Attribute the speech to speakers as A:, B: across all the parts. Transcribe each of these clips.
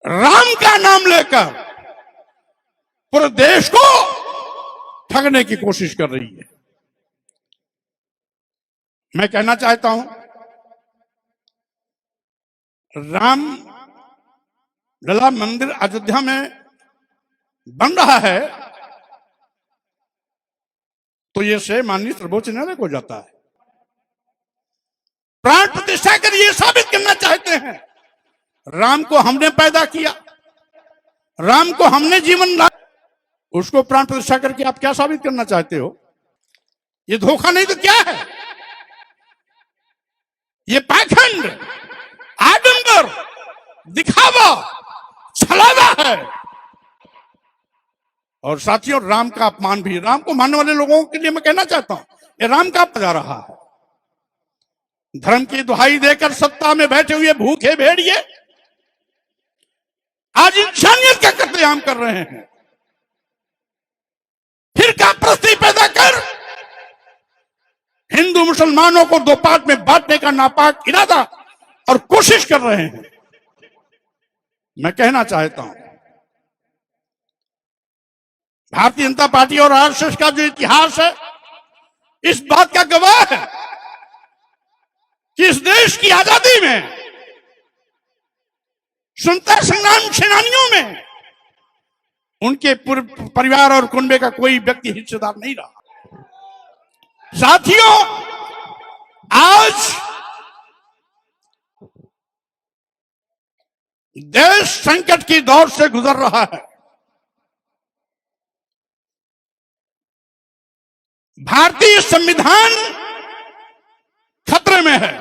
A: राम का नाम लेकर पूरे देश को ठगने की कोशिश कर रही है। मैं कहना चाहता हूं, राम लला मंदिर अयोध्या में बन रहा है तो ये से माननीय सर्वोच्च न्यायालय को जाता है। प्राण प्रतिष्ठा कर ये साबित करना चाहते हैं राम को हमने पैदा किया, राम को हमने जीवन दिया, उसको प्राण प्रतिष्ठा करके आप क्या साबित करना चाहते हो? ये धोखा नहीं तो क्या है? ये पाखंड, आडंबर, दिखावा, छलावा है। और साथियों, राम का अपमान भी, राम को मानने वाले लोगों के लिए मैं कहना चाहता हूं, ये राम का जा रहा है। धर्म की दुहाई देकर सत्ता में बैठे हुए भूखे भेड़िए आज इंसानियत का कत्लेआम कर रहे हैं। फिर का प्रस्ती पैदा कर हिंदू मुसलमानों को दो पार्ट में बांटने का नापाक इरादा और कोशिश कर रहे हैं। मैं कहना चाहता हूं, भारतीय जनता पार्टी और आरएसएस का जो इतिहास है इस बात का गवाह है कि इस देश की आजादी में स्वतंत्रता संग्राम सेनानियों में उनके पूरे परिवार और कुनबे का कोई व्यक्ति हिस्सेदार नहीं रहा। साथियों, आज देश संकट की दौर से गुजर रहा है। भारतीय संविधान खतरे में है।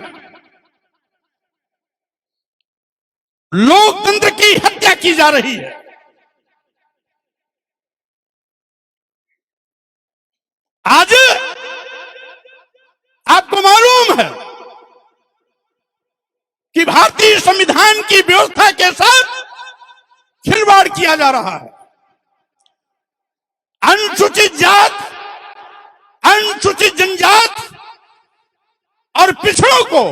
A: लोकतंत्र की हत्या की जा रही है। आज आपको मालूम है कि भारतीय संविधान की व्यवस्था के साथ खिलवाड़ किया जा रहा है। अनुसूचित जात, अनुसूचित जनजात और पिछड़ों को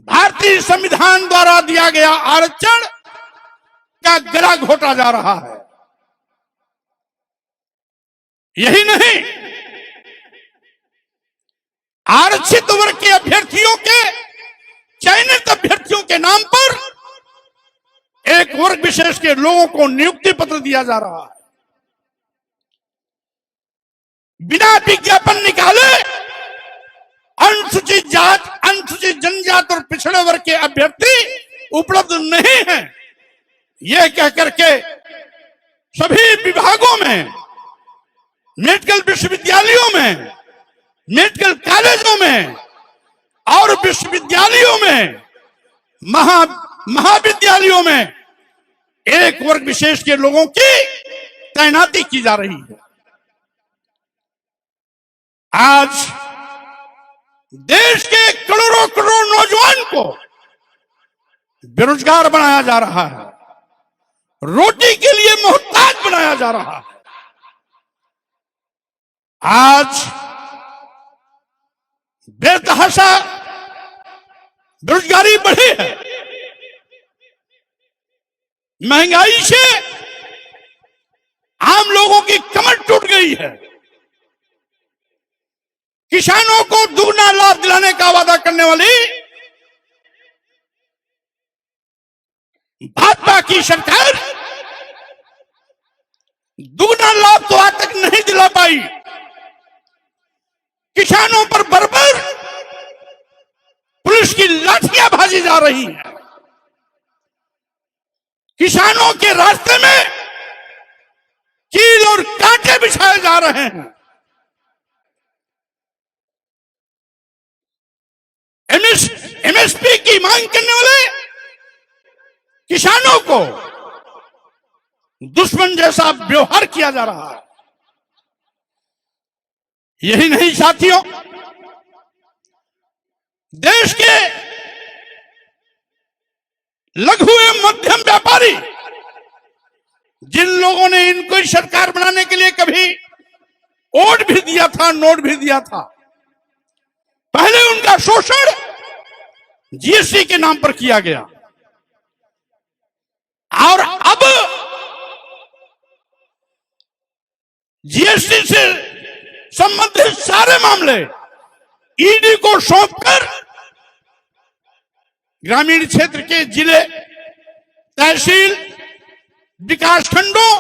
A: भारतीय संविधान द्वारा दिया गया आरक्षण का गला घोटा जा रहा है। यही नहीं, आरक्षित वर्ग के अभ्यर्थियों के, चयनित अभ्यर्थियों के नाम पर एक वर्ग विशेष के लोगों को नियुक्ति पत्र दिया जा रहा है। बिना विज्ञापन निकाले अनुसूचित जात, अनुसूचित जनजात और पिछड़े वर्ग के अभ्यर्थी उपलब्ध नहीं हैं, यह कहकर के सभी विभागों में, मेडिकल विश्वविद्यालयों में, मेडिकल कॉलेजों में और विश्वविद्यालयों में, महाविद्यालयों में एक वर्ग विशेष के लोगों की तैनाती की जा रही है। आज देश के करोड़ों करोड़ नौजवान को बेरोजगार बनाया जा रहा है, रोटी के लिए मोहताज बनाया जा रहा है। आज बेतहाशा बेरोजगारी बढ़ी है, महंगाई से आम लोगों की कमर टूट गई है। किसानों को दुगना लाभ दिलाने का वादा करने वाली भाजपा की सरकार दुगना लाभ तो आज तक नहीं दिला पाई। किसानों पर बर्बर पुलिस की लाठियां भाजी जा रही हैं। किसानों के रास्ते में कील और कांटे बिछाए जा रहे हैं। एमएसपी की मांग करने वाले किसानों को दुश्मन जैसा व्यवहार किया जा रहा है। यही नहीं साथियों, देश के लघु एवं मध्यम व्यापारी, जिन लोगों ने इनको सरकार बनाने के लिए कभी वोट भी दिया था, नोट भी दिया था, पहले उनका शोषण जीएसटी के नाम पर किया गया। जीएसटी से संबंधित सारे मामले ईडी को सौंपकर ग्रामीण क्षेत्र के जिले, तहसील, विकासखंडों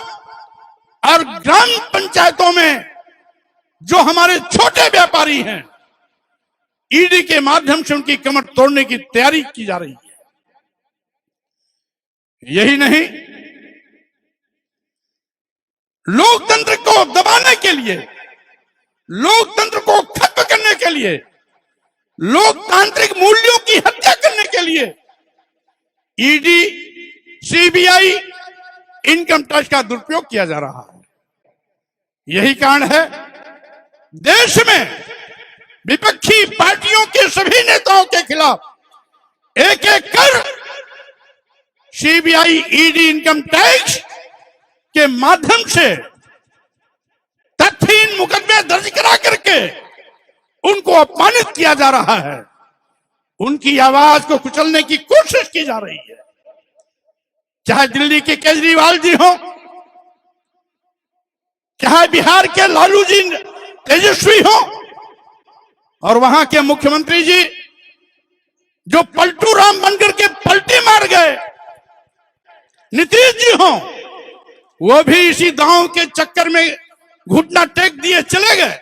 A: और ग्राम पंचायतों में जो हमारे छोटे व्यापारी हैं, ईडी के माध्यम से उनकी कमर तोड़ने की तैयारी की जा रही है। यही नहीं, लोकतंत्र को दबाने के लिए, लोकतंत्र को खत्म करने के लिए, लोकतांत्रिक मूल्यों की हत्या करने के लिए ईडी, सीबीआई, इनकम टैक्स का दुरुपयोग किया जा रहा है। यही कारण है देश में विपक्षी पार्टियों के सभी नेताओं के खिलाफ एक एक कर सीबीआई, ईडी, इनकम टैक्स के माध्यम से तथ्यहीन मुकदमे दर्ज करा करके उनको अपमानित किया जा रहा है। उनकी आवाज को कुचलने की कोशिश की जा रही है। चाहे दिल्ली के केजरीवाल जी हो, चाहे बिहार के लालू जी तेजस्वी हो, और वहां के मुख्यमंत्री जी जो पलटू राम बनकर के पलटी मार गए, नीतीश जी हो, वो भी इसी दांव के चक्कर में घुटना टेक दिए चले गए।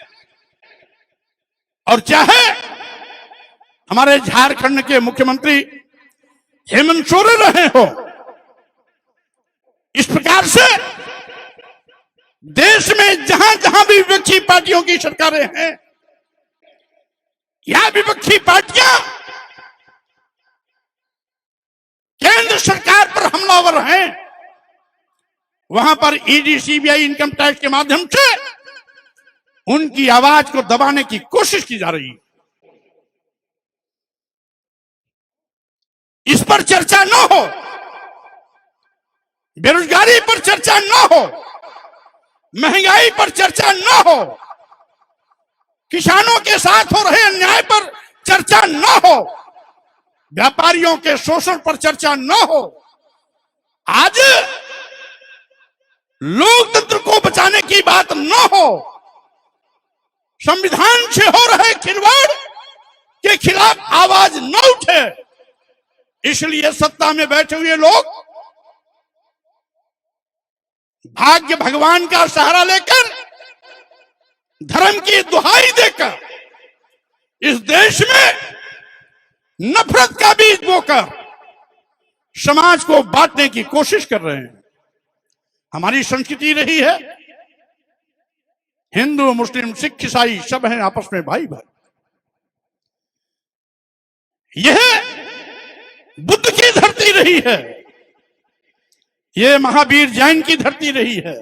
A: और चाहे हमारे झारखंड के मुख्यमंत्री हेमंत सोरेन रहे हो, इस प्रकार से देश में जहां जहां भी विपक्षी पार्टियों की सरकारें हैं या विपक्षी पार्टियां केंद्र सरकार पर हमलावर हैं, वहां पर ईडी, सीबीआई, इनकम टैक्स के माध्यम से उनकी आवाज को दबाने की कोशिश की जा रही है। इस पर चर्चा न हो, बेरोजगारी पर चर्चा न हो, महंगाई पर चर्चा न हो, किसानों के साथ हो रहे अन्याय पर चर्चा न हो, व्यापारियों के शोषण पर चर्चा न हो। आज लोकतंत्र को बचाने की बात न हो, संविधान से हो रहे खिलवाड़ के खिलाफ आवाज न उठे, इसलिए सत्ता में बैठे हुए लोग भाग्य भगवान का सहारा लेकर, धर्म की दुहाई देकर इस देश में नफरत का बीज बोकर समाज को बांटने की कोशिश कर रहे हैं। हमारी संस्कृति रही है, हिंदू, मुस्लिम, सिख, ईसाई सब हैं आपस में भाई भाई। यह बुद्ध की धरती रही है, यह महावीर जैन की धरती रही है,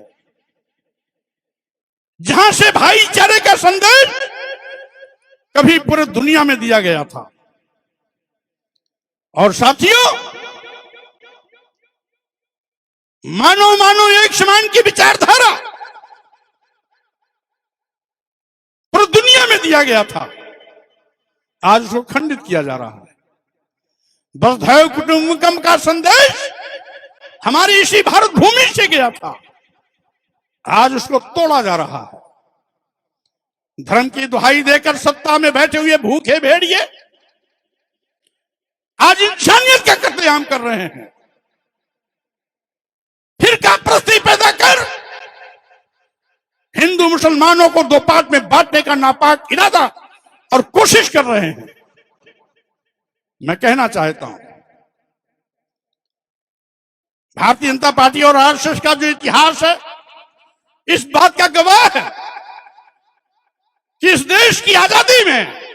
A: जहां से भाईचारे का संदेश कभी पूरे दुनिया में दिया गया था। और साथियों, मानो मानो एक समान की विचारधारा पूरी दुनिया में दिया गया था, आज उसको खंडित किया जा रहा है। वसुधैव कुटुंबकम का संदेश हमारी इसी भारत भूमि से गया था, आज उसको तोड़ा जा रहा है। धर्म की दुहाई देकर सत्ता में बैठे हुए भूखे भेड़िए आज इंसानियत का कत्लेआम कर रहे हैं। फिरका परस्ती पैदा कर हिंदू मुसलमानों को दो पार्ट में बांटने का नापाक इरादा और कोशिश कर रहे हैं। मैं कहना चाहता हूं, भारतीय जनता पार्टी और आरएसएस का जो इतिहास है इस बात का गवाह है कि इस देश की आजादी में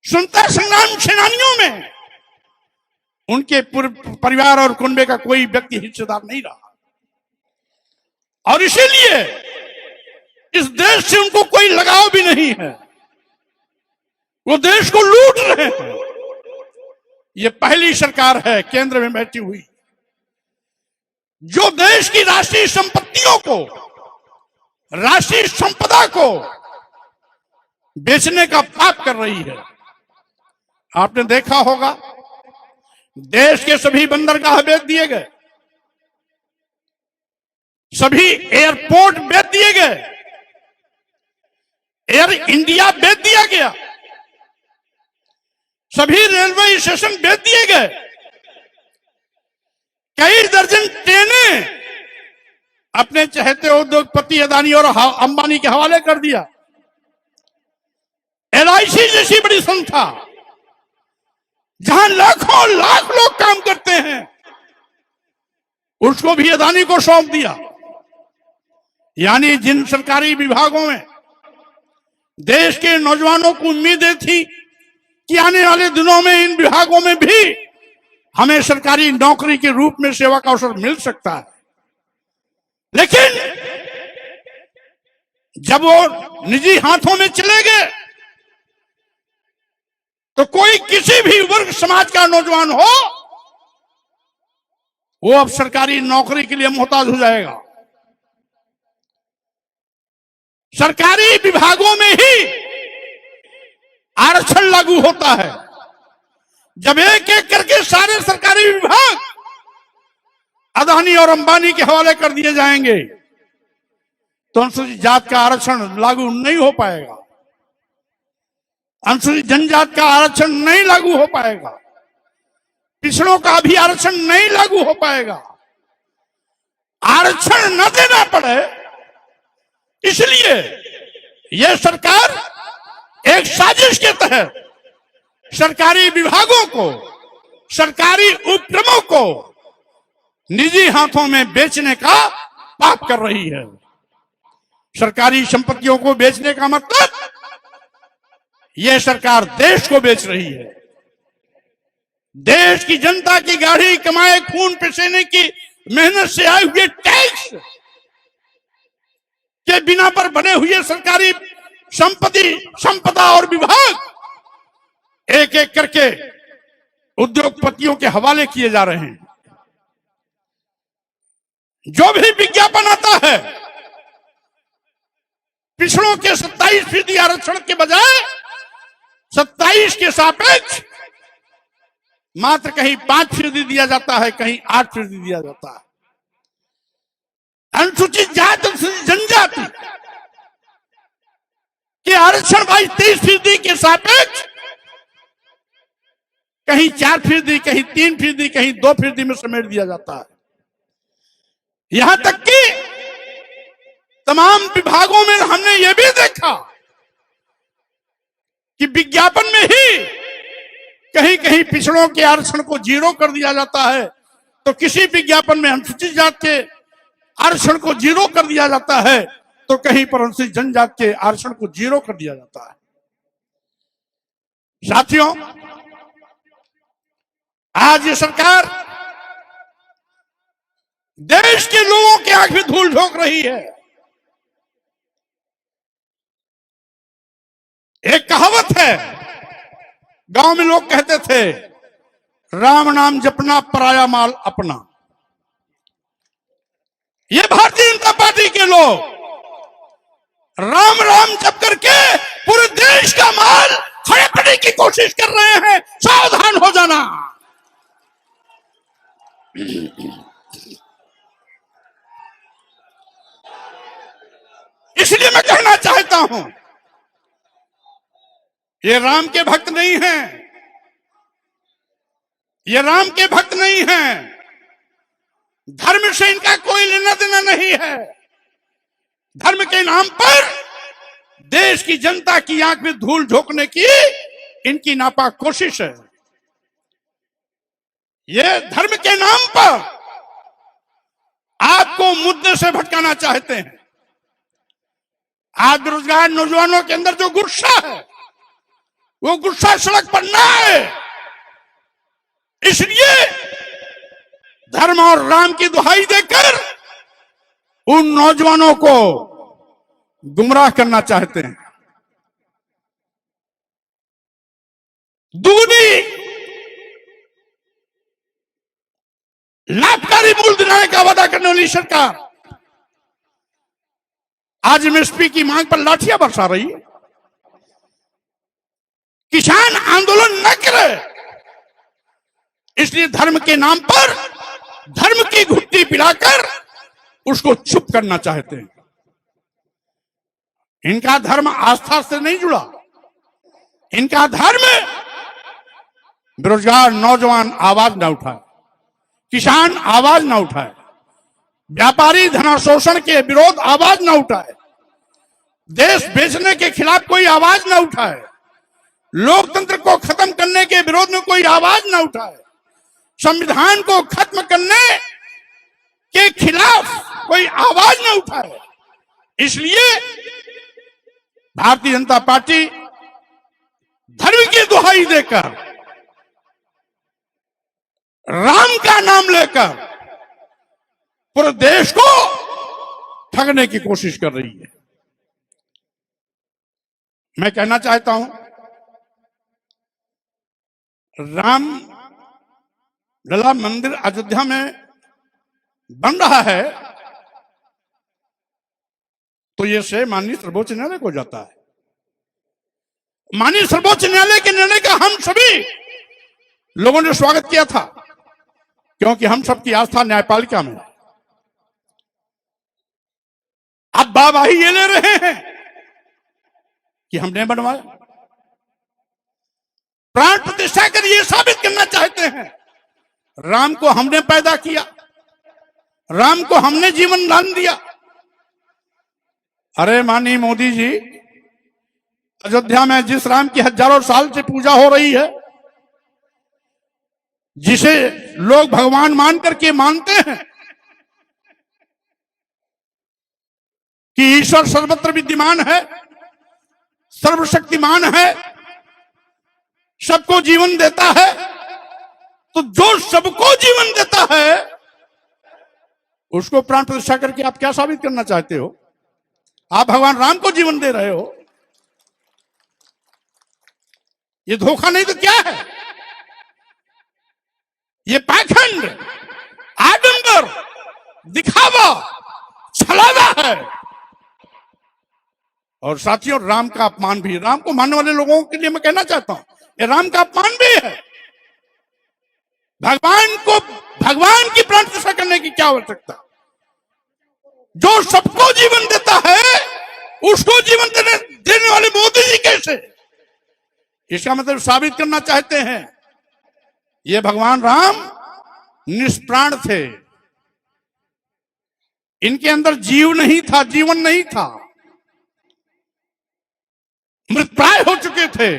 A: स्वतंत्रता संग्राम सेनानियों में उनके परिवार और कुनबे का कोई व्यक्ति हिस्सेदार नहीं रहा, और इसीलिए इस देश से उनको कोई लगाव भी नहीं है। वो देश को लूट रहे हैं। ये पहली सरकार है केंद्र में बैठी हुई जो देश की राष्ट्रीय संपत्तियों को, राष्ट्रीय संपदा को बेचने का पाप कर रही है। आपने देखा होगा देश के सभी बंदरगाह बेच दिए गए, सभी एयरपोर्ट बेच दिए गए, एयर इंडिया बेच दिया गया, सभी रेलवे स्टेशन बेच दिए गए, कई दर्जन ट्रेनें अपने चहेते उद्योगपति अदानी और अंबानी के हवाले कर दिया। LIC जैसी बड़ी संस्था जहां लाखों लाख लोग काम करते हैं, उसको भी अदानी को सौंप दिया। यानी जिन सरकारी विभागों में देश के नौजवानों को उम्मीदें थी कि आने वाले दिनों में इन विभागों में भी हमें सरकारी नौकरी के रूप में सेवा का अवसर मिल सकता है, लेकिन जब वो निजी हाथों में चले गए तो कोई किसी भी वर्ग समाज का नौजवान हो, वो अब सरकारी नौकरी के लिए मोहताज हो जाएगा। सरकारी विभागों में ही आरक्षण लागू होता है। जब एक एक करके सारे सरकारी विभाग अदानी और अंबानी के हवाले कर दिए जाएंगे तो अनुसूचित जात का आरक्षण लागू नहीं हो पाएगा, अनुसूचित जनजात का आरक्षण नहीं लागू हो पाएगा, पिछड़ों का भी आरक्षण नहीं लागू हो पाएगा। आरक्षण न देना पड़े इसलिए यह सरकार एक साजिश के तहत सरकारी विभागों को, सरकारी उपक्रमों को निजी हाथों में बेचने का पाप कर रही है। सरकारी संपत्तियों को बेचने का मतलब यह सरकार देश को बेच रही है। देश की जनता की गाढ़ी कमाए खून पसीने की मेहनत से आए हुए टैक्स के बिना पर बने हुए सरकारी संपदा और विभाग एक एक करके उद्योगपतियों के हवाले किए जा रहे हैं। जो भी विज्ञापन आता है पिछड़ों के 27% आरक्षण के बजाय 27 के सापेक्ष मात्र कहीं 5% दिया जाता है, कहीं 8% दिया जाता है। अनुसूचित जाति, अनुसूचित जनजाति के आरक्षण 23% के सापेक्ष कहीं 4%, कहीं 3%, कहीं 2% में समेट दिया जाता है। यहां तक कि तमाम विभागों में हमने यह भी देखा कि विज्ञापन में ही कहीं कहीं पिछड़ों के आरक्षण को 0 कर दिया जाता है, तो किसी विज्ञापन में अनुसूचित जात के आरक्षण को 0 कर दिया जाता है, तो कहीं पर अनुसूचित जनजात के आरक्षण को 0 कर दिया जाता है। साथियों, आज ये सरकार देश के लोगों के आंख में धूल झोंक रही है। एक कहावत है, गांव में लोग कहते थे, राम नाम जपना पराया माल अपना। ये भारतीय जनता पार्टी के लोग राम राम जप करके पूरे देश का माल हड़पने की कोशिश कर रहे हैं। सावधान हो जाना। इसलिए मैं कहना चाहता हूं, ये राम के भक्त नहीं हैं, ये राम के भक्त नहीं हैं, धर्म से इनका कोई लेना देना नहीं है। धर्म के नाम पर देश की जनता की आंख में धूल झोंकने की इनकी नापाक कोशिश है। ये धर्म के नाम पर आपको मुद्दे से भटकाना चाहते हैं। आज बेरोजगार नौजवानों के अंदर जो गुस्सा है, वो गुस्सा सड़क पर ना आए, इसलिए धर्म और राम की दुहाई देकर उन नौजवानों को गुमराह करना चाहते हैं। दुगनी लाभकारी मूल्य दिलाने का वादा करने वाली सरकार आज एमएसपी की मांग पर लाठियां बरसा रही है। किसान आंदोलन न करे, इसलिए धर्म के नाम पर धर्म की घुट्टी पिलाकर उसको चुप करना चाहते हैं। इनका धर्म आस्था से नहीं जुड़ा, इनका धर्म बेरोजगार नौजवान आवाज ना उठाए, किसान आवाज ना उठाए, व्यापारी धनाशोषण के विरोध आवाज ना उठाए, देश बेचने के खिलाफ कोई आवाज ना उठाए, लोकतंत्र को खत्म करने के विरोध में कोई आवाज ना उठाए, संविधान को खत्म करने के खिलाफ कोई आवाज ना उठाए। इसलिए भारतीय जनता पार्टी धर्म की दुहाई देकर, राम का नाम लेकर पूरे देश को ठगने की कोशिश कर रही है। मैं कहना चाहता हूं, राम लला मंदिर अयोध्या में बन रहा है तो ये से माननीय सर्वोच्च न्यायालय को जाता है। माननीय सर्वोच्च न्यायालय के निर्णय का हम सभी लोगों ने स्वागत किया था, क्योंकि हम सबकी आस्था न्यायपालिका में। अब वाहवाही ये ले रहे हैं कि हमने बनवाया, प्राण प्रतिष्ठा कर ये साबित करना चाहते हैं राम को हमने पैदा किया, राम को हमने जीवन दान दिया। अरे माननीय मोदी जी, अयोध्या में जिस राम की हजारों साल से पूजा हो रही है, जिसे लोग भगवान मान करके मानते हैं कि ईश्वर सर्वत्र विद्यमान है, सर्वशक्तिमान है, सबको जीवन देता है, तो जो सबको जीवन देता है उसको प्राण प्रतिष्ठा करके आप क्या साबित करना चाहते हो? आप भगवान राम को जीवन दे रहे हो। ये धोखा नहीं तो क्या है? ये पाखंड, आडंबर, दिखावा, छलावा है। और साथियों, राम का अपमान भी, राम को मानने वाले लोगों के लिए मैं कहना चाहता हूं, ये राम का अपमान भी है। भगवान को, भगवान की प्राण प्रतिष्ठा करने की क्या आवश्यकता? जो सबको जीवन देता है उसको जीवन देने वाले मोदी जी कैसे? इसका मतलब साबित करना चाहते हैं ये भगवान राम निष्प्राण थे, इनके अंदर जीव नहीं था, जीवन नहीं था, मृतप्राय हो चुके थे।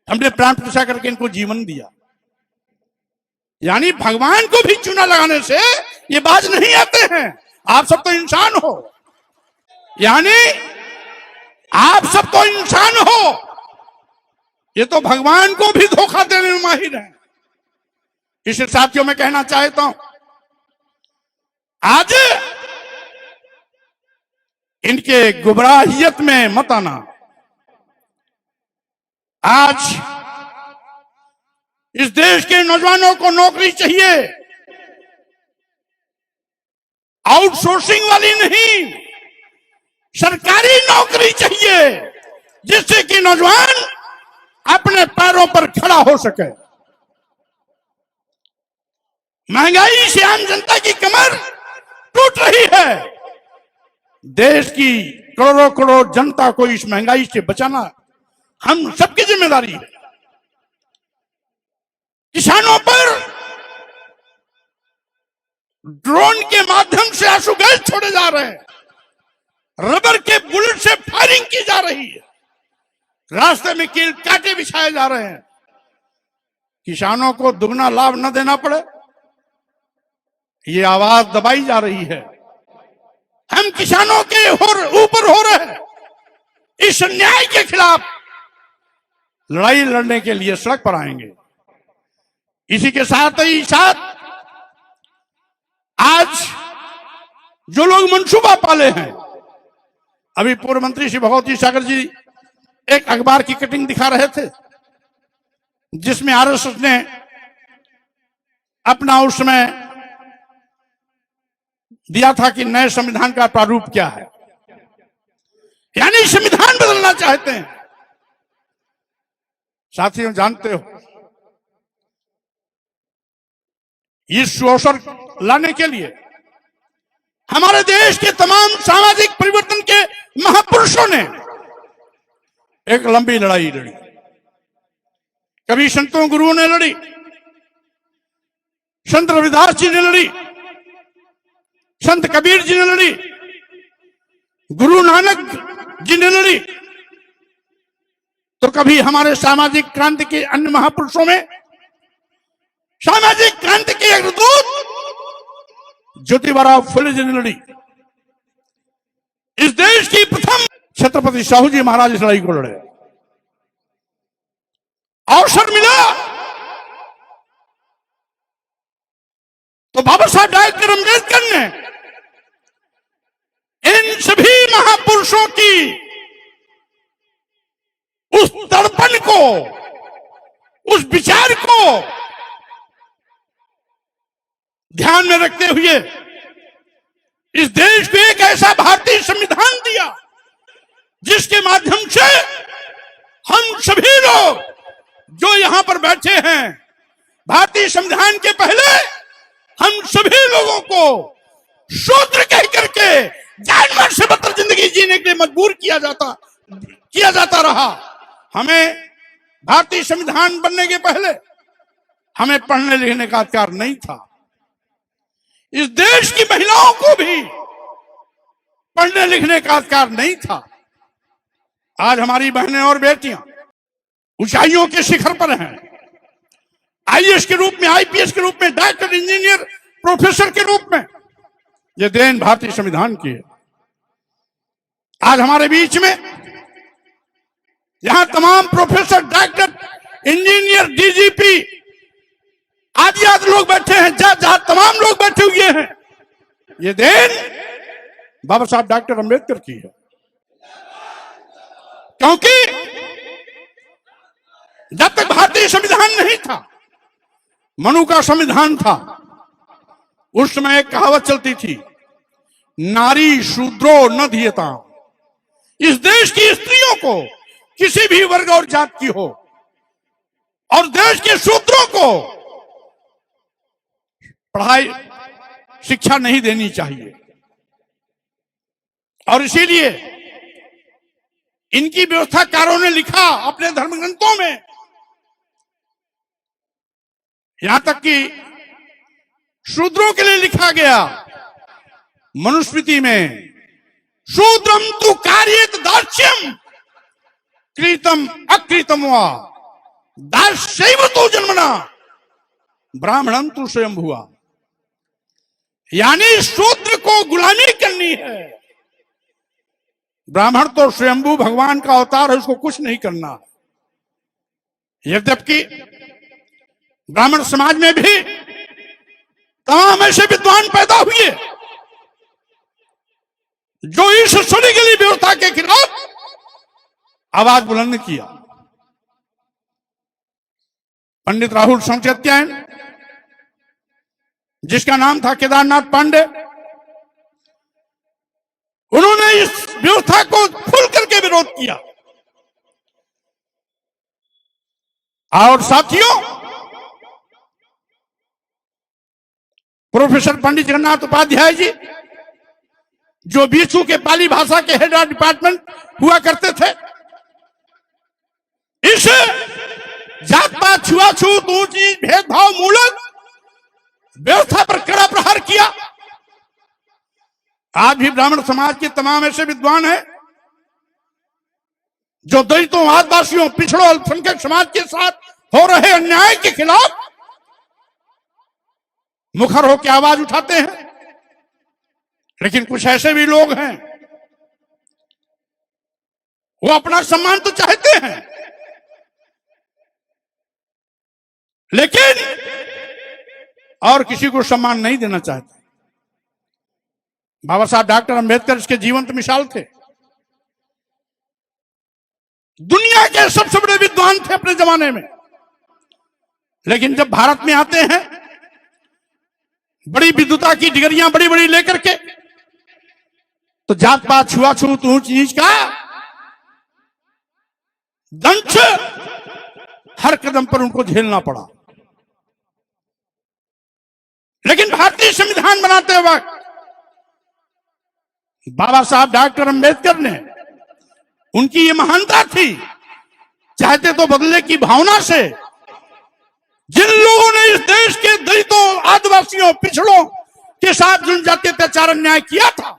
A: हमने प्राण प्रतिष्ठा करके इनको जीवन दिया। यानी भगवान को भी चूना लगाने से ये बाज नहीं आते हैं। आप सब तो इंसान हो, यानी आप सब तो इंसान हो, ये तो भगवान को भी धोखा देने में माहिर है। इसलिए साथियों मैं कहना चाहता हूं, आज इनके गुमराहियत में मत आना। आज इस देश के नौजवानों को नौकरी चाहिए, आउटसोर्सिंग वाली नहीं, सरकारी नौकरी चाहिए, जिससे कि नौजवान अपने पैरों पर खड़ा हो सके। महंगाई से आम जनता की कमर टूट रही है। देश की करोड़ों करोड़ जनता को इस महंगाई से बचाना हम सबकी जिम्मेदारी है। किसानों पर ड्रोन के माध्यम से आंसू गैस छोड़े जा रहे हैं, रबर के बुलेट से फायरिंग की जा रही है, रास्ते में कील कांटे बिछाए जा रहे हैं। किसानों को दुगना लाभ न देना पड़े, ये आवाज दबाई जा रही है। हम किसानों के ऊपर हो रहे हैं, इस अन्याय के खिलाफ लड़ाई लड़ने के लिए सड़क पर आएंगे। इसी के साथ ही साथ आज जो लोग मंसूबा पाले हैं, अभी पूर्व मंत्री श्री भगवती सागर जी एक अखबार की कटिंग दिखा रहे थे, जिसमें आरएसएस ने अपना उस समय दिया था कि नए संविधान का प्रारूप क्या है, यानी संविधान बदलना चाहते हैं। साथियों, जानते हो, इस अवसर लाने के लिए हमारे देश के तमाम सामाजिक परिवर्तन के महापुरुषों ने एक लंबी लड़ाई लड़ी। कभी संतों गुरुओं ने लड़ी, संत रविदास जी ने लड़ी, संत कबीर जी ने लड़ी, गुरु नानक जी ने लड़ी, तो कभी हमारे सामाजिक क्रांति के अन्य महापुरुषों में सामाजिक क्रांति के अग्रदूत ज्योतिबा फुले जी ने लड़ी। इस देश की प्रथम छत्रपति साहू जी महाराज इस लड़ाई को लड़े। अवसर मिला तो बाबा साहब डॉक्टर अम्बेडकर ने इन सभी महापुरुषों की उस तड़पण को, उस विचार को ध्यान में रखते हुए इस देश को एक ऐसा भारतीय संविधान दिया जिसके माध्यम से हम सभी लोग जो यहां पर बैठे हैं, भारतीय संविधान के पहले हम सभी लोगों को शूद्र कह करके जानवर से बदतर जिंदगी जीने के लिए मजबूर किया जाता रहा। हमें भारतीय संविधान बनने के पहले हमें पढ़ने लिखने का अधिकार नहीं था। इस देश की महिलाओं को भी पढ़ने लिखने का अधिकार नहीं था। आज हमारी बहनें और बेटियां ऊंचाइयों के शिखर पर हैं। आईएएस के रूप में, आईपीएस के रूप में, डॉक्टर, इंजीनियर, प्रोफेसर के रूप में। यह देन भारतीय संविधान की है। आज हमारे बीच में यहां तमाम प्रोफेसर, डॉक्टर, इंजीनियर, डीजीपी आदि लोग बैठे हैं, जहां तमाम लोग बैठे हुए हैं, ये देन बाबा साहब डॉक्टर अम्बेडकर की है। क्योंकि जब तक भारतीय संविधान नहीं था, मनु का संविधान था, उस समय एक कहावत चलती थी, नारी शूद्रो न धीयता। इस देश की स्त्रियों को, किसी भी वर्ग और जात की हो, और देश के शूद्रों को पढ़ाई शिक्षा नहीं देनी चाहिए। और इसीलिए इनकी व्यवस्थाकारों ने लिखा अपने धर्मग्रंथों में, यहां तक कि शूद्रों के लिए लिखा गया मनुस्मृति में, शूद्रम तु कार्येत दास्यम कृतम अकृतम वा दास्यैव तु जन्मना ब्राह्मणम तु स्वयं हुआ। यानी शूद्र को गुलामी करनी है। ब्राह्मण तो स्वयंभू भगवान का अवतार है, उसको कुछ नहीं करना। यद्यपि ब्राह्मण समाज में भी तमाम ऐसे विद्वान पैदा हुए जो इस सुनीगली व्यवस्था के खिलाफ आवाज बुलंद किया। पंडित राहुल संचेत्यायन, जिसका नाम था केदारनाथ पांडे, उन्होंने इस व्यवस्था को खुल करके विरोध किया। और साथियों, प्रोफेसर पंडित जगन्नाथ उपाध्याय जी, जो बीचू के पाली भाषा के हेड ऑफ डिपार्टमेंट हुआ करते थे, इस जात पात, छुआछूत, ऊंच नीच, भेदभाव मूलक व्यवस्था पर कड़ा प्रहार किया। आज भी ब्राह्मण समाज के तमाम ऐसे विद्वान हैं जो दलितों, आदिवासियों, पिछड़ों, अल्पसंख्यक समाज के साथ हो रहे अन्याय के खिलाफ मुखर होकर आवाज उठाते हैं। लेकिन कुछ ऐसे भी लोग हैं, वो अपना सम्मान तो चाहते हैं, लेकिन और किसी को सम्मान नहीं देना चाहते। बाबा साहब डॉक्टर अम्बेडकर इसके जीवंत मिसाल थे। दुनिया के सबसे बड़े विद्वान थे अपने जमाने में। लेकिन जब भारत में आते हैं, बड़ी विद्वता की डिग्रियां बड़ी बड़ी लेकर के, तो जात पात, छुआछूत, ऊंच नीच का दंश हर कदम पर उनको झेलना पड़ा। लेकिन भारतीय संविधान बनाते वक्त बाबा साहब डॉक्टर अंबेडकर ने, उनकी ये महानता थी, चाहते तो बदले की भावना से जिन लोगों ने इस देश के दलितों, आदिवासियों, पिछड़ों के साथ जनजातीय अत्याचार अन्याय किया था,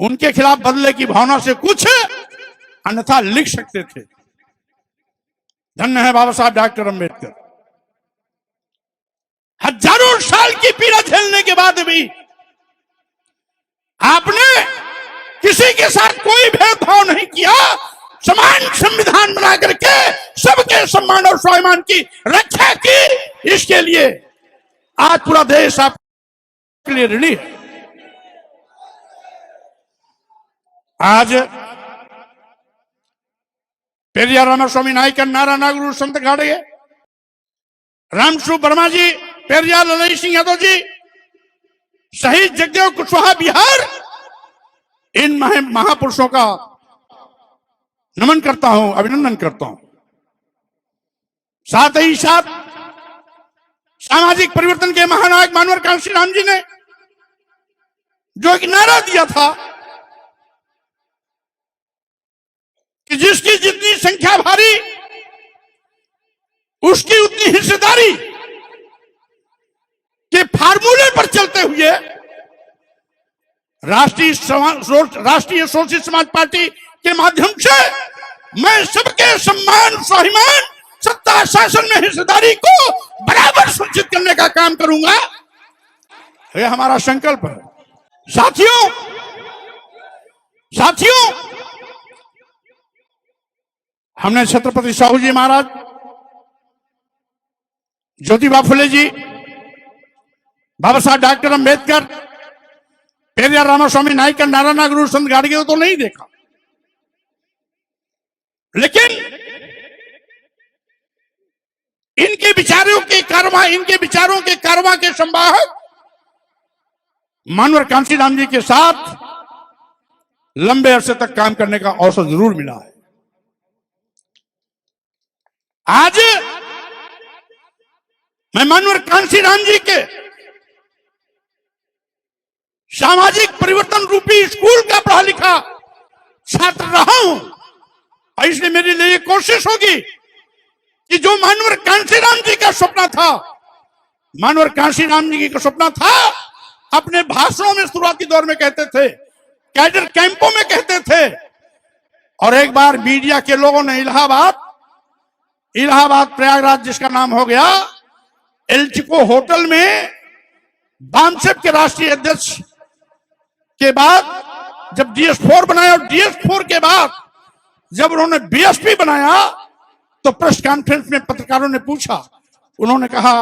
A: उनके खिलाफ बदले की भावना से कुछ अन्यथा लिख सकते थे। धन्य है बाबा साहब डॉक्टर अंबेडकर। हजारों साल की पीड़ा झेलने के बाद भी आपने किसी के साथ कोई भेदभाव नहीं किया, समान संविधान बना करके सबके सम्मान और स्वाभिमान की रक्षा की। इसके लिए आज पूरा देश आपके लिए ऋणी है। आज पेरियार रामास्वामी नायकन, नारा नागुरु संत गाड़े, रामस्वरूप वर्मा जी, पेरियार ललई सिंह यादव जी, शहीद जगदेव कुशवाहा बिहार, इन महापुरुषों का नमन करता हूं, अभिनंदन करता हूं। साथ ही साथ सामाजिक परिवर्तन के महानायक मानवर कांशीराम जी ने जो एक नारा दिया था कि जिसकी जितनी संख्या भारी उसकी उतनी हिस्सेदारी के फार्मूले पर चलते हुए राष्ट्रीय सोशलिस्ट समाज पार्टी के माध्यम से मैं सबके सम्मान, स्वाभिमान, सत्ता शासन में हिस्सेदारी को बराबर सुनिश्चित करने का काम करूंगा। यह हमारा संकल्प है। साथियों, हमने छत्रपति साहू जी महाराज, ज्योतिबा फुले जी, बाबा साहब डॉक्टर अंबेडकर, पेरियार रामास्वामी नायकन, नारा नागुरु संत गाड़गे को तो नहीं देखा, लेकिन इनके विचारों के कारवा के संवाहक मानवर कांशीराम जी के साथ लंबे अरसे तक काम करने का अवसर जरूर मिला है। आज मैं मानवर कांशीराम जी के सामाजिक परिवर्तन रूपी स्कूल का पढ़ा लिखा छात्र रहा हूं, और इसलिए मेरे लिए ये कोशिश होगी कि जो मानवर कांशीराम जी का सपना था, मानवर कांशीराम जी का सपना था, अपने भाषणों में शुरुआती दौर में कहते थे, कैडर कैंपों में कहते थे, और एक बार मीडिया के लोगों ने इलाहाबाद प्रयागराज जिसका नाम हो गया, एल्चिको होटल में बामसेप के राष्ट्रीय अध्यक्ष के बाद जब DS4 बनाया, और DS4 के बाद जब उन्होंने BSP बनाया, तो प्रेस कॉन्फ्रेंस में पत्रकारों ने पूछा, उन्होंने कहा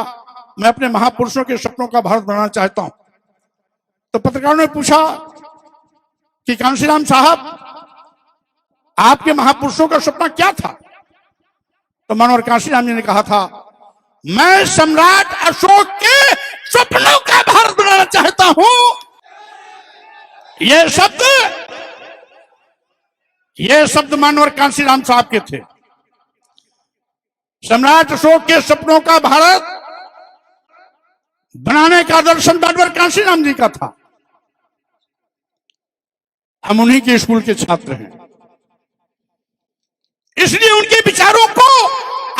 A: मैं अपने महापुरुषों के सपनों का भारत बनाना चाहता हूं। तो पत्रकारों ने पूछा कि कांशीराम साहब, आपके महापुरुषों का सपना क्या था? तो मानवर कांशीराम जी ने कहा था, मैं सम्राट अशोक के सपनों का भारत बनाना चाहता हूं। ये शब्द मानवर कांशीराम साहब के थे। सम्राट अशोक के सपनों का भारत बनाने का दर्शन मानवर कांशीराम जी का था। हम उन्हीं के स्कूल के छात्र हैं, इसलिए उनके विचारों को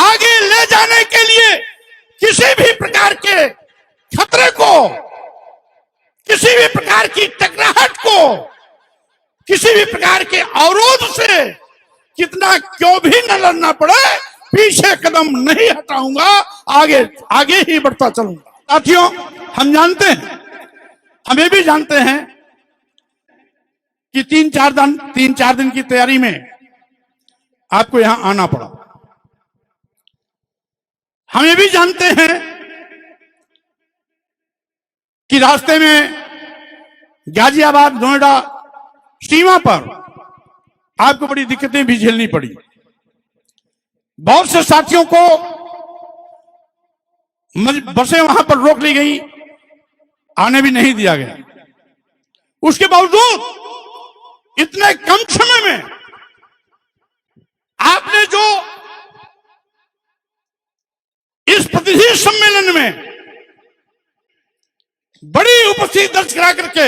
A: आगे ले जाने के लिए किसी भी प्रकार के खतरे को, किसी भी प्रकार की टकराहट को, किसी भी प्रकार के अवरोध से कितना क्यों भी न लड़ना पड़े, पीछे कदम नहीं हटाऊंगा, आगे ही बढ़ता चलूंगा। साथियों, हम जानते हैं, हम ये भी जानते हैं कि तीन चार दिन की तैयारी में आपको यहां आना पड़ा। हम ये भी जानते हैं कि रास्ते में गाजियाबाद, नोएडा सीमा पर आपको बड़ी दिक्कतें भी झेलनी पड़ी। बहुत से साथियों को बसें वहां पर रोक ली गई, आने भी नहीं दिया गया। उसके बावजूद इतने कम समय में आपने जो इस प्रतिनिधि सम्मेलन में बड़ी उपस्थिति दर्ज करा करके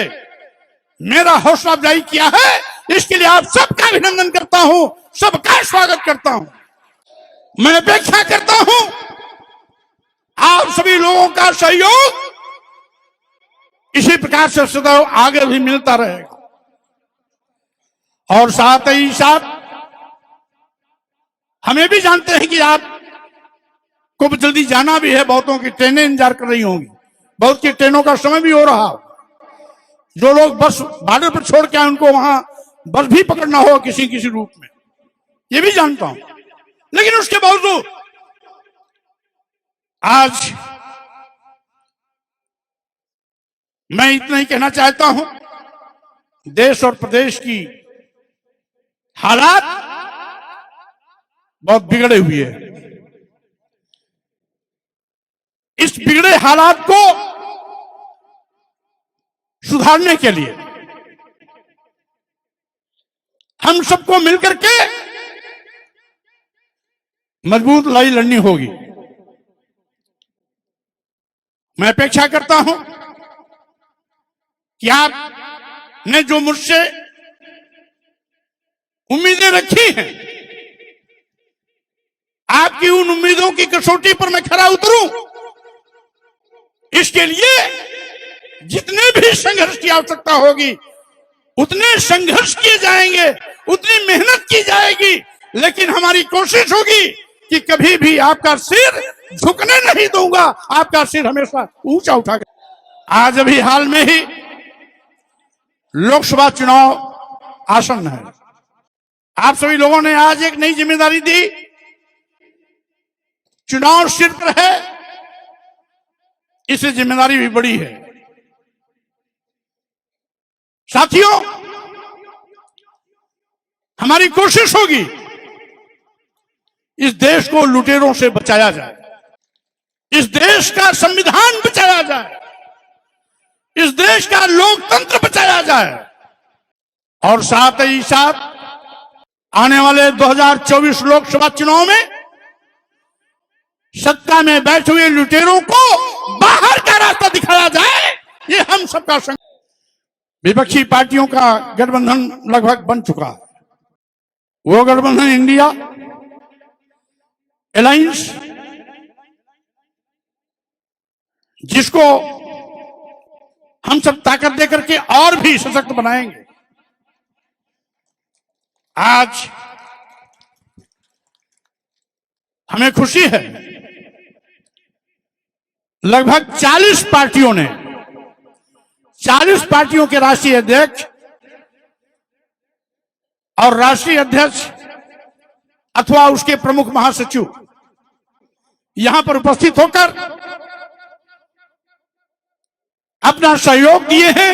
A: मेरा हौसला अफजाई किया है, इसके लिए आप सबका अभिनंदन करता हूं, सबका स्वागत करता हूं। मैं अपेक्षा करता हूं आप सभी लोगों का सहयोग इसी प्रकार से सदैव आगे भी मिलता रहेगा। और साथ ही साथ हमें भी जानते हैं कि आप को जल्दी जाना भी है, बहुतों की ट्रेनें इंतजार कर रही होंगी, बहुत की ट्रेनों का समय भी हो रहा। जो लोग बस बॉर्डर पर छोड़ के आए उनको वहां बस भी पकड़ना हो किसी किसी रूप में, ये भी जानता हूं। लेकिन उसके बावजूद आज मैं इतना ही कहना चाहता हूं, देश और प्रदेश की हालात बहुत बिगड़े हुए हैं। इस बिगड़े हालात को सुधारने के लिए हम सबको मिलकर के मजबूत लड़ाई लड़नी होगी। मैं अपेक्षा करता हूं कि आपने जो मुझसे उम्मीदें रखी हैं, आपकी उन उम्मीदों की कसौटी पर मैं खरा उतरूं, इसके लिए जितने भी संघर्ष की आवश्यकता होगी उतने संघर्ष किए जाएंगे, उतनी मेहनत की जाएगी। लेकिन हमारी कोशिश होगी कि कभी भी आपका सिर झुकने नहीं दूंगा, आपका सिर हमेशा ऊंचा उठाकर। आज अभी हाल में ही लोकसभा चुनाव आसन्न है। आप सभी लोगों ने आज एक नई जिम्मेदारी दी, चुनाव सिर पर है, इससे जिम्मेदारी भी बड़ी है। साथियों, हमारी कोशिश होगी इस देश को लुटेरों से बचाया जाए, इस देश का संविधान बचाया जाए, इस देश का लोकतंत्र बचाया जाए। और साथ ही साथ आने वाले 2024 लोकसभा चुनाव में सत्ता में बैठे हुए लुटेरों को बाहर का रास्ता दिखाया जाए, ये हम सबका संकल्प। विपक्षी पार्टियों का गठबंधन लगभग बन चुका है। वो गठबंधन इंडिया अलायंस, जिसको हम सब ताकत देकर के और भी सशक्त बनाएंगे। आज हमें खुशी है, लगभग 40 पार्टियों के राष्ट्रीय अध्यक्ष और राष्ट्रीय अध्यक्ष अथवा उसके प्रमुख महासचिव यहां पर उपस्थित होकर अपना सहयोग दिए हैं,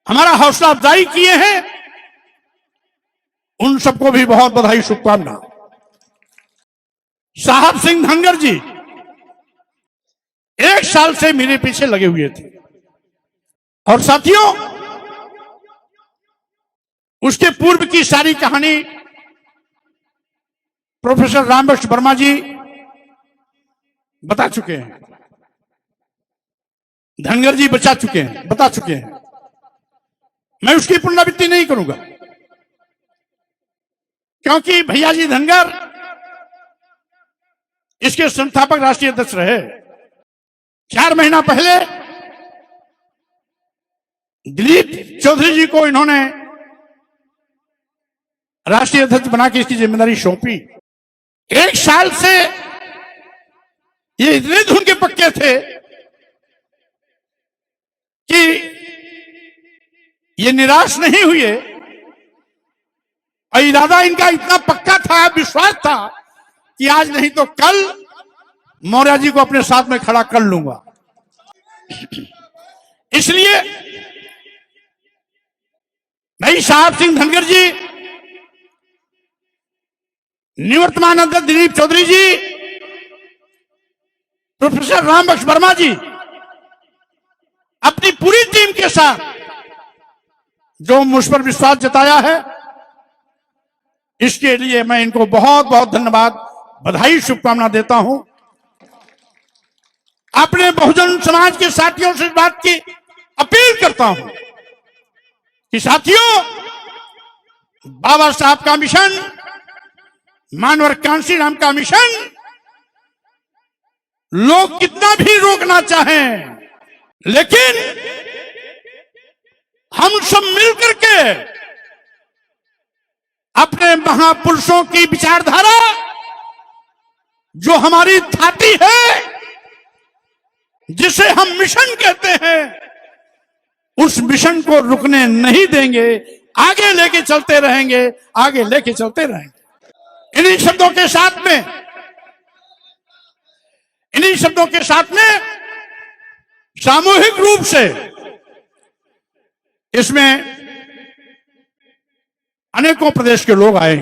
A: हमारा हौसला अफजाई किए हैं। उन सबको भी बहुत बधाई, शुभकामना। साहब सिंह धनगर जी 1 साल से मेरे पीछे लगे हुए थे। और साथियों, उसके पूर्व की सारी कहानी प्रोफेसर रामबख्श वर्मा जी बता चुके हैं, धनगर जी बता चुके हैं। मैं उसकी पुनरावृत्ति नहीं करूंगा, क्योंकि भैया जी धनगर इसके संस्थापक राष्ट्रीय अध्यक्ष रहे। 4 महीना पहले दिलीप चौधरी जी को इन्होंने राष्ट्रीय अध्यक्ष बना के इसकी जिम्मेदारी सौंपी। 1 साल से ये इतने धुन के पक्के थे कि ये निराश नहीं हुए, और इरादा इनका इतना पक्का था, विश्वास था कि आज नहीं तो कल मौर्य जी को अपने साथ में खड़ा कर लूंगा। इसलिए भाई साहब सिंह धनगर जी, निवर्तमान अध्यक्ष दिलीप चौधरी जी, प्रोफेसर रामबख्श वर्मा जी अपनी पूरी टीम के साथ जो मुझ पर विश्वास जताया है, इसके लिए मैं इनको बहुत बहुत धन्यवाद, बधाई, शुभकामना देता हूं। अपने बहुजन समाज के साथियों से बात की अपील करता हूं कि साथियों, बाबा साहब का मिशन, मानवर कांसी राम का मिशन, लोग कितना भी रोकना चाहें, लेकिन हम सब मिलकर के अपने महापुरुषों की विचारधारा जो हमारी थाती है, जिसे हम मिशन कहते हैं, उस मिशन को रुकने नहीं देंगे, आगे लेके चलते रहेंगे, आगे लेके चलते रहेंगे। इन्हीं शब्दों के साथ में सामूहिक रूप से इसमें अनेकों प्रदेश के लोग आए,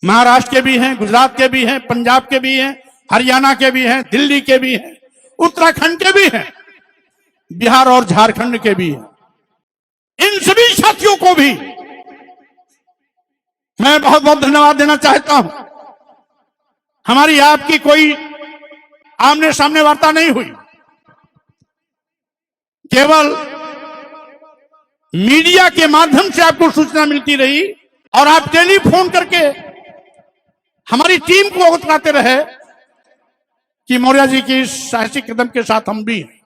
A: महाराष्ट्र के भी हैं, गुजरात के भी हैं, पंजाब के भी हैं, हरियाणा के भी हैं, दिल्ली के भी हैं, उत्तराखंड के भी हैं, बिहार और झारखंड के भी हैं। इन सभी साथियों को भी मैं बहुत बहुत धन्यवाद देना चाहता हूं। हमारी आपकी कोई आमने सामने वार्ता नहीं हुई, केवल मीडिया के माध्यम से आपको सूचना मिलती रही और आप टेलीफोन करके हमारी टीम को अवगत कराते रहे कि मौर्य जी की साहसिक कदम के साथ हम भी हैं।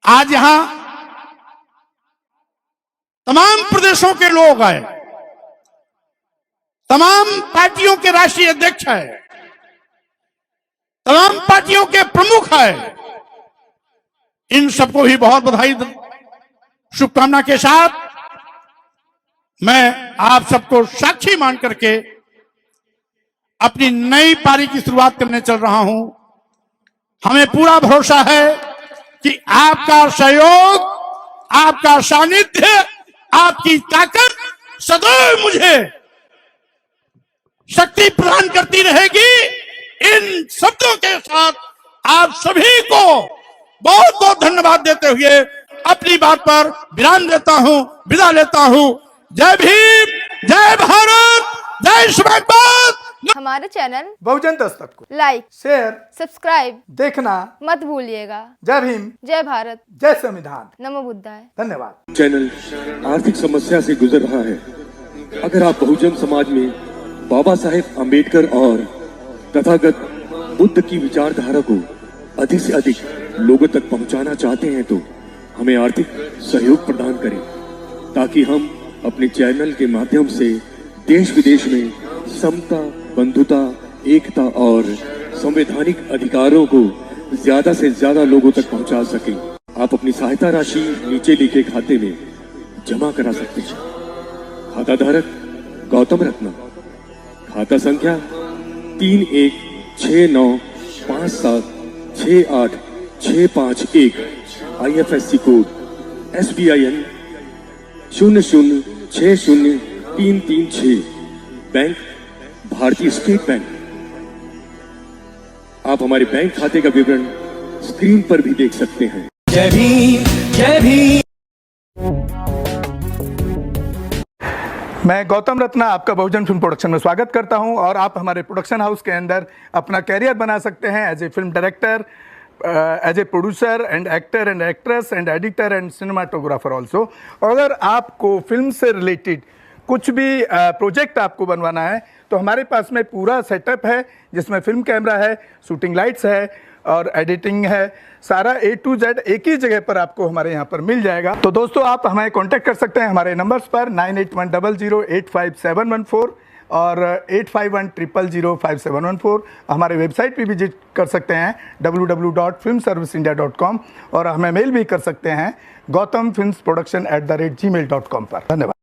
A: आज यहां तमाम प्रदेशों के लोग आए, तमाम पार्टियों के राष्ट्रीय अध्यक्ष आए, तमाम पार्टियों के प्रमुख आए। इन सबको भी बहुत बधाई, शुभकामना के साथ मैं आप सबको साक्षी मान करके अपनी नई पारी की शुरुआत करने चल रहा हूं। हमें पूरा भरोसा है कि आपका सहयोग, आपका सानिध्य, आपकी ताकत सदैव मुझे शक्ति प्रदान करती रहेगी। इन शब्दों के साथ आप सभी को बहुत बहुत धन्यवाद देते हुए अपनी बात पर विराम देता हूं, विदा लेता हूं। जय भीम, जय भारत, जय सुभाष।
B: हमारे चैनल
C: बहुजन दस्तक को
B: लाइक,
C: शेयर,
B: सब्सक्राइब
C: देखना
B: मत भूलिएगा।
C: जय भीम,
B: जय भारत,
C: जय संविधान,
B: नमो बुद्धाय।
C: धन्यवाद।
D: चैनल आर्थिक समस्या से गुजर रहा है। अगर आप बहुजन समाज में बाबा साहेब अम्बेडकर और तथागत बुद्ध की विचारधारा को अधिक से अधिक लोगों तक पहुंचाना चाहते हैं तो हमें आर्थिक सहयोग प्रदान करें, ताकि हम अपने चैनल के माध्यम से देश विदेश में समता, बंधुता, एकता और संवैधानिक अधिकारों को ज्यादा से ज्यादा लोगों तक पहुंचा सकें। आप अपनी सहायता राशि नीचे लिखे खाते में जमा करा सकते हैं। खाता धारक गौतम रत्ना, खाता संख्या 3169576865 IFSC कोड SBIN 0060336, बैंक भारतीय स्टेट बैंक। आप हमारे बैंक खाते का विवरण स्क्रीन पर भी देख सकते हैं।
E: जय भीम, जय भीम।
C: मैं गौतम रत्ना आपका बहुजन फिल्म प्रोडक्शन में स्वागत करता हूं और आप हमारे प्रोडक्शन हाउस के अंदर अपना कैरियर बना सकते हैं as a film director, as a producer and actor and actress and editor and cinematographer also. अगर आपको फिल्म से रिलेटेड कुछ भी प्रोजेक्ट आपको बनवाना है तो हमारे पास में पूरा सेटअप है, जिसमें फिल्म कैमरा है, शूटिंग लाइट्स है और एडिटिंग है। सारा A to Z एक ही जगह पर आपको हमारे यहाँ पर मिल जाएगा। तो दोस्तों, आप हमें कांटेक्ट कर सकते हैं हमारे नंबर्स पर 9810085714 और 8510005714। हमारे वेबसाइट पे विजिट कर सकते हैं www.filmserviceindia.com और हमें मेल भी कर सकते हैं gautamfilmsproduction@gmail.com पर। धन्यवाद।